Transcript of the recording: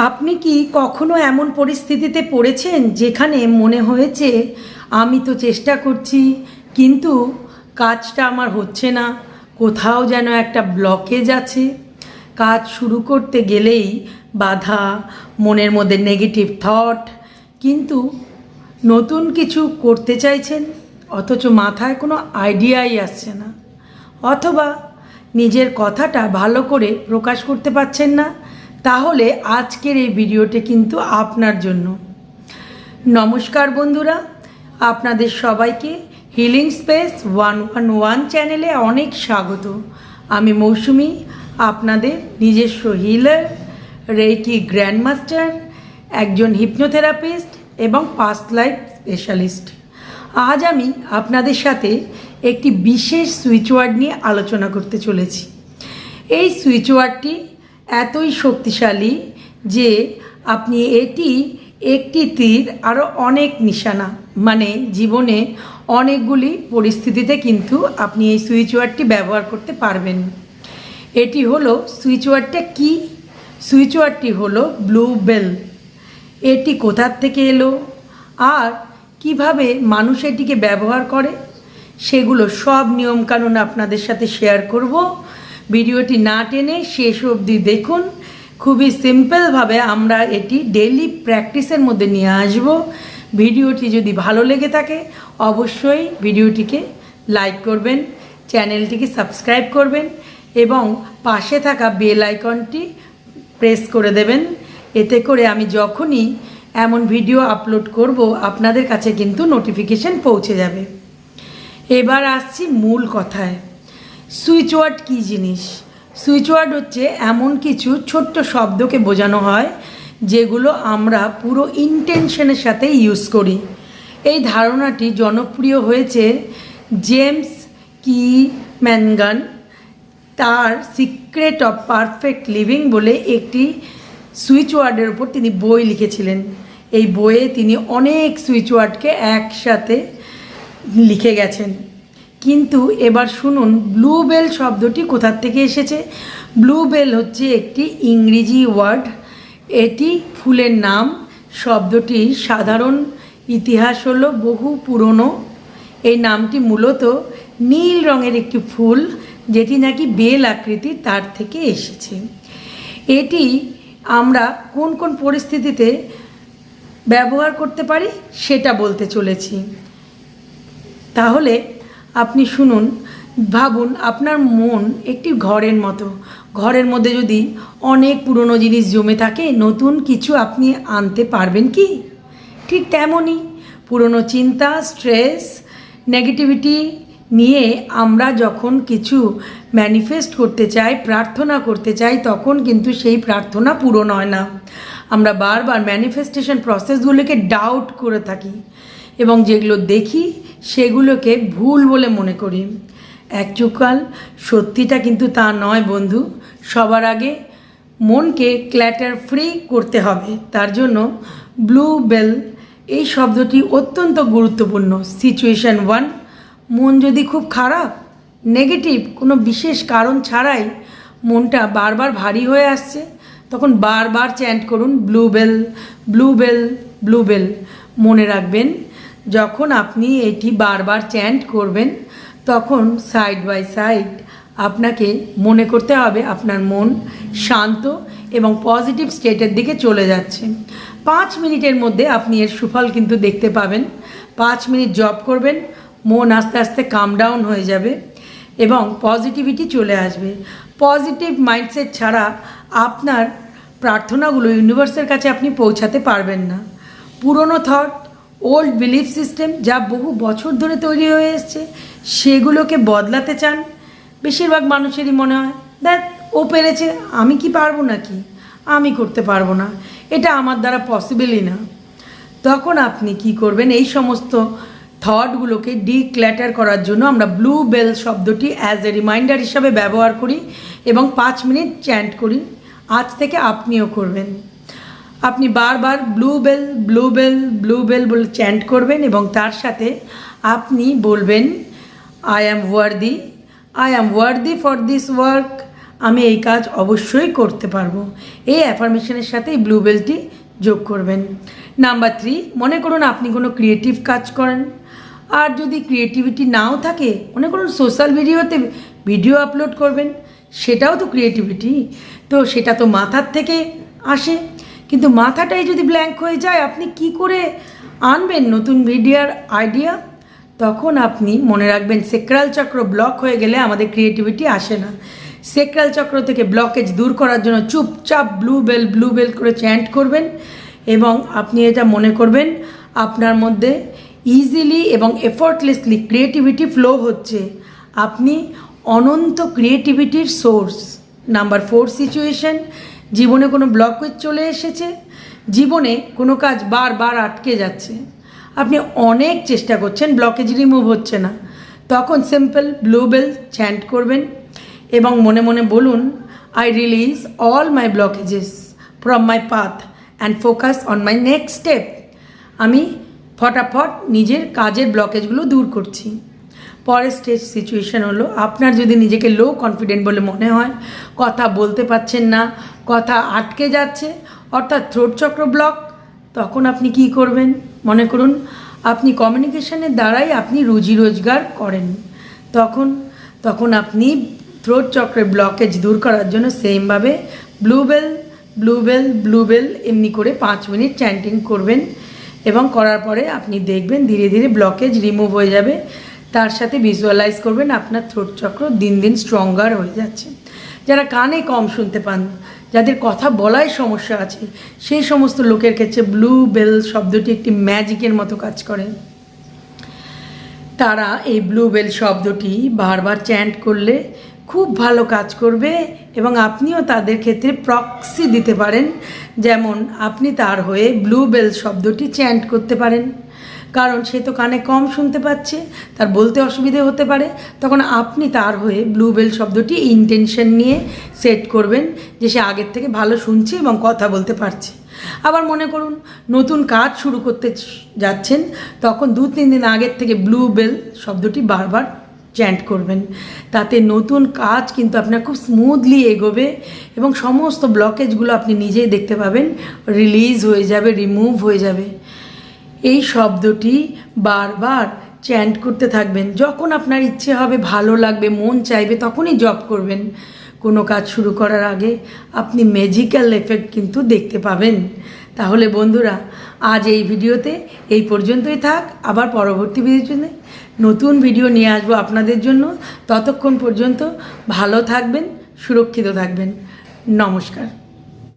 আপনি কি কখনো এমন পরিস্থিতিতে পড়েছেন যেখানে মনে হয়েছে আমি তো চেষ্টা করছি কিন্তু কাজটা আমার হচ্ছে না, কোথাও যেন একটা ব্লকেজ আছে, কাজ শুরু করতে গেলেই বাধা, মনের মধ্যে নেগেটিভ থট, কিন্তু নতুন কিছু করতে চাইছেন অথচ মাথায় কোনো আইডিয়াই আসছে না, অথবা নিজের কথাটা ভালো করে প্রকাশ করতে পারছেন না? তাহলে আজকের এই ভিডিওটি কিন্তু আপনার জন্য। নমস্কার বন্ধুরা, আপনাদের সবাইকে হিলিং স্পেস 111 চ্যানেলে অনেক স্বাগত। আমি মৌসুমি, আপনাদের নিজস্ব হিলার, রেকি গ্র্যান্ডমাস্টার, একজন হিপনোথেরাপিস্ট এবং পাস্ট লাইফ স্পেশালিস্ট। আজ আমি আপনাদের সাথে একটি বিশেষ সুইচ ওয়ার্ড নিয়ে আলোচনা করতে চলেছি। এই সুইচ ওয়ার্ডটি এতই শক্তিশালী যে আপনি এটি একটি তীর আরও অনেক নিশানা, মানে জীবনে অনেকগুলি পরিস্থিতিতে কিন্তু আপনি এই সুইচ ওয়ার্ডটি ব্যবহার করতে পারবেন। এটি হলো সুইচ ওয়ার্ডটা কি? সুইচ ওয়ার্ডটি হলো ব্লু বেল। এটি কোথার থেকে এলো আর কিভাবে মানুষ এটিকে ব্যবহার করে সেগুলো সব নিয়মকানুন আপনাদের সাথে শেয়ার করব। ভিডিওটি না টেনে শেষ অবধি দেখুন। খুবই সিম্পলভাবে আমরা এটি ডেইলি প্র্যাকটিসের মধ্যে নিয়ে আসব। ভিডিওটি যদি ভালো লেগে থাকে অবশ্যই ভিডিওটিকে লাইক করবেন, চ্যানেলটিকে সাবস্ক্রাইব করবেন এবং পাশে থাকা বেল আইকনটি প্রেস করে দেবেন। এতে করে আমি যখনই এমন ভিডিও আপলোড করব আপনাদের কাছে কিন্তু নোটিফিকেশন পৌঁছে যাবে। এবার আসছি মূল কথায়। সুইচ ওয়ার্ড কী জিনিস? সুইচ ওয়ার্ড হচ্ছে এমন কিছু ছোট্ট শব্দকে বোঝানো হয় যেগুলো আমরা পুরো ইন্টেনশনের সাথে ইউজ করি। এই ধারণাটি জনপ্রিয় হয়েছে জেমস ক্লিরম্যান তার সিক্রেট অফ পারফেক্ট লিভিং বলে একটি সুইচ ওয়ার্ডের উপর তিনি বই লিখেছিলেন। এই বইয়ে তিনি অনেক সুইচ ওয়ার্ডকে একসাথে লিখে গেছেন। কিন্তু এবার শুনুন ব্লু বেল শব্দটি কোথার থেকে এসেছে। ব্লু বেল হচ্ছে একটি ইংরেজি ওয়ার্ড, এটি ফুলের নাম। শব্দটির সাধারণ ইতিহাস হলো বহু পুরনো। এই নামটি মূলত নীল রঙের একটি ফুল যেটি নাকি বেল আকৃতির, তার থেকে এসেছে। এটি আমরা কোন কোন পরিস্থিতিতে ব্যবহার করতে পারি সেটা বলতে চলেছি। তাহলে আপনি শুনুন। ভাবুন আপনার মন একটি ঘরের মতো। ঘরের মধ্যে যদি অনেক পুরনো জিনিস জমে থাকে, নতুন কিছু আপনি আনতে পারবেন কি? ঠিক তেমনই পুরনো চিন্তা, স্ট্রেস, নেগেটিভিটি নিয়ে আমরা যখন কিছু ম্যানিফেস্ট করতে চাই, প্রার্থনা করতে চাই, তখন কিন্তু সেই প্রার্থনা পূরণ হয় না। আমরা বারবার ম্যানিফেস্টেশন প্রসেসগুলোকে ডাউট করে থাকি এবং যেগুলো দেখি সেগুলোকে ভুল বলে মনে করি। অ্যাকচুয়াল সত্যিটা কিন্তু তা নয় বন্ধু। সবার আগে মনকে ক্ল্যাটার ফ্রি করতে হবে। তার জন্য ব্লু বেল এই শব্দটি অত্যন্ত গুরুত্বপূর্ণ। সিচুয়েশন 1, মন যদি খুব খারাপ, নেগেটিভ, কোনো বিশেষ কারণ ছাড়াই মনটা বারবার ভারী হয়ে আসছে, তখন বারবার চ্যান্ট করুন blue bell, blue bell, blue bell. মনে রাখবেন যখন আপনি এটি বারবার চ্যান্ট করবেন তখন সাইড বাই সাইড আপনাকে মনে করতে হবে আপনার মন শান্ত এবং পজিটিভ স্টেটের দিকে চলে যাচ্ছে। 5 মিনিটের মধ্যে আপনি এর সুফল কিন্তু দেখতে পাবেন। 5 মিনিট জব করবেন, মন আস্তে আস্তে কাম ডাউন হয়ে যাবে এবং পজিটিভিটি চলে আসবে। পজিটিভ মাইন্ডসেট ছাড়া আপনার প্রার্থনাগুলো ইউনিভার্সের কাছে আপনি পৌঁছাতে পারবেন না। পুরনো থট, ওল্ড বিলিফ সিস্টেম যা বহু বছর ধরে তৈরি হয়ে এসছে সেগুলোকে বদলাতে চান। বেশিরভাগ মানুষেরই মনে হয় দেখ ও পেরেছে, আমি কি পারবো নাকি, আমি করতে পারবো না, এটা আমার দ্বারা পসিবলই না। তখন আপনি কি করবেন? এই সমস্ত থটগুলোকে ডিক্ল্যাটার করার জন্য আমরা ব্লু বেল শব্দটি অ্যাজ এ রিমাইন্ডার হিসাবে ব্যবহার করি এবং 5 মিনিট চ্যান্ট করি। আজ থেকে আপনিও করবেন। আপনি বারবার blue bell, blue bell, blue bell বলে চ্যান্ট করবেন এবং তার সাথে আপনি বলবেন I am worthy, I am worthy for this work, আমি এই কাজ অবশ্যই করতে পারবো। এই অ্যাফার্মেশনের সাথে এই ব্লু বেলটি যোগ করবেন। নাম্বার 3, মনে করুন আপনি কোনো ক্রিয়েটিভ কাজ করেন, আর যদি ক্রিয়েটিভিটি নাও থাকে, মনে করুন সোশ্যাল ভিডিওতে ভিডিও আপলোড করবেন, সেটাও তো ক্রিয়েটিভিটি। তো সেটা তো মাথার থেকে আসে, কিন্তু মাথাটাই যদি ব্ল্যাঙ্ক হয়ে যায়, আপনি কি করে আনবেন নতুন ভিডিওর আইডিয়া? তখন আপনি মনে রাখবেন, সেক্রাল চক্র ব্লক হয়ে গেলে আমাদের ক্রিয়েটিভিটি আসে না। সেক্রাল চক্র থেকে ব্লকেজ দূর করার জন্য চুপচাপ ব্লু বেল করে চ্যান্ট করবেন, এবং আপনি এটা মনে করবেন আপনার মধ্যে ইজিলি এবং এফর্টলেসলি ক্রিয়েটিভিটি ফ্লো হচ্ছে। আপনি অনন্ত ক্রিয়েটিভিটির সোর্স। নাম্বার 4 সিচুয়েশন, জীবনে কোনো ব্লকেজ চলে এসেছে, জীবনে কোনো কাজ বারবার আটকে যাচ্ছে, আপনি অনেক চেষ্টা করছেন, ব্লকেজ রিমুভ হচ্ছে না। তখন সিম্পল ব্লু বেল চ্যান্ট করবেন এবং মনে মনে বলুন, I release all my blockages from my path and focus on my next step. আমি ফটাফট নিজের কাজের ব্লকেজগুলো দূর করছি। পরের স্টেজ সিচুয়েশন হলো, আপনার যদি নিজেকে লো কনফিডেন্ট বলে মনে হয়, কথা বলতে পারছেন না, কথা আটকে যাচ্ছে, অর্থাৎ থ্রোট চক্র ব্লক, তখন আপনি কি করবেন? মনে করুন আপনি কমিউনিকেশনের দ্বারাই আপনি রুজি রোজগার করেন, তখন আপনি থ্রোট চক্রের ব্লকেজ দূর করার জন্য সেমভাবে ব্লু বেল এমনি করে 5 মিনিট চ্যান্টিং করবেন, এবং করার পরে আপনি দেখবেন ধীরে ধীরে ব্লকেজ রিমুভ হয়ে যাবে। তার সাথে ভিজুয়ালাইজ করবেন আপনার থ্রোট চক্র দিন দিন স্ট্রঙ্গার হয়ে যাচ্ছে। যারা কানে কম শুনতে পান, যাদের কথা বলায় সমস্যা আছে, সেই সমস্ত লোকের ক্ষেত্রে ব্লু বেল শব্দটি একটি ম্যাজিকের মতো কাজ করে। তারা এই ব্লু বেল শব্দটি বারবার চ্যান্ট করলে খুব ভালো কাজ করবে, এবং আপনিও তাদের ক্ষেত্রে প্রক্সি দিতে পারেন। যেমন আপনি তার হয়ে ব্লু বেল শব্দটি চ্যান্ট করতে পারেন, কারণ সে তো কানে কম শুনতে পাচ্ছে, তার বলতে অসুবিধে হতে পারে। তখন আপনি তার হয়ে ব্লু বেল শব্দটি ইন্টেনশন নিয়ে সেট করবেন যে সে আগের থেকে ভালো শুনছে এবং কথা বলতে পারছে। আবার মনে করুন নতুন কাজ শুরু করতে যাচ্ছেন, তখন 2-3 দিন আগের থেকে ব্লু বেল শব্দটি বারবার চ্যান্ট করবেন। তাতে নতুন কাজ কিন্তু আপনার খুব স্মুথলি এগোবে, এবং সমস্ত ব্লকেজগুলো আপনি নিজেই দেখতে পাবেন রিলিজ হয়ে যাবে, রিমুভ হয়ে যাবে। এই শব্দটি বারবার চ্যান্ট করতে থাকবেন। যখন আপনার ইচ্ছে হবে, ভালো লাগবে, মন চাইবে, তখনই জপ করবেন। কোনো কাজ শুরু করার আগে আপনি ম্যাজিক্যাল এফেক্ট কিন্তু দেখতে পাবেন। তাহলে বন্ধুরা, আজ এই ভিডিওতে এই পর্যন্তই থাক। আবার পরবর্তী ভিডিওতে নতুন ভিডিও নিয়ে আসবো আপনাদের জন্য। ততক্ষণ পর্যন্ত ভালো থাকবেন, সুরক্ষিত থাকবেন। নমস্কার।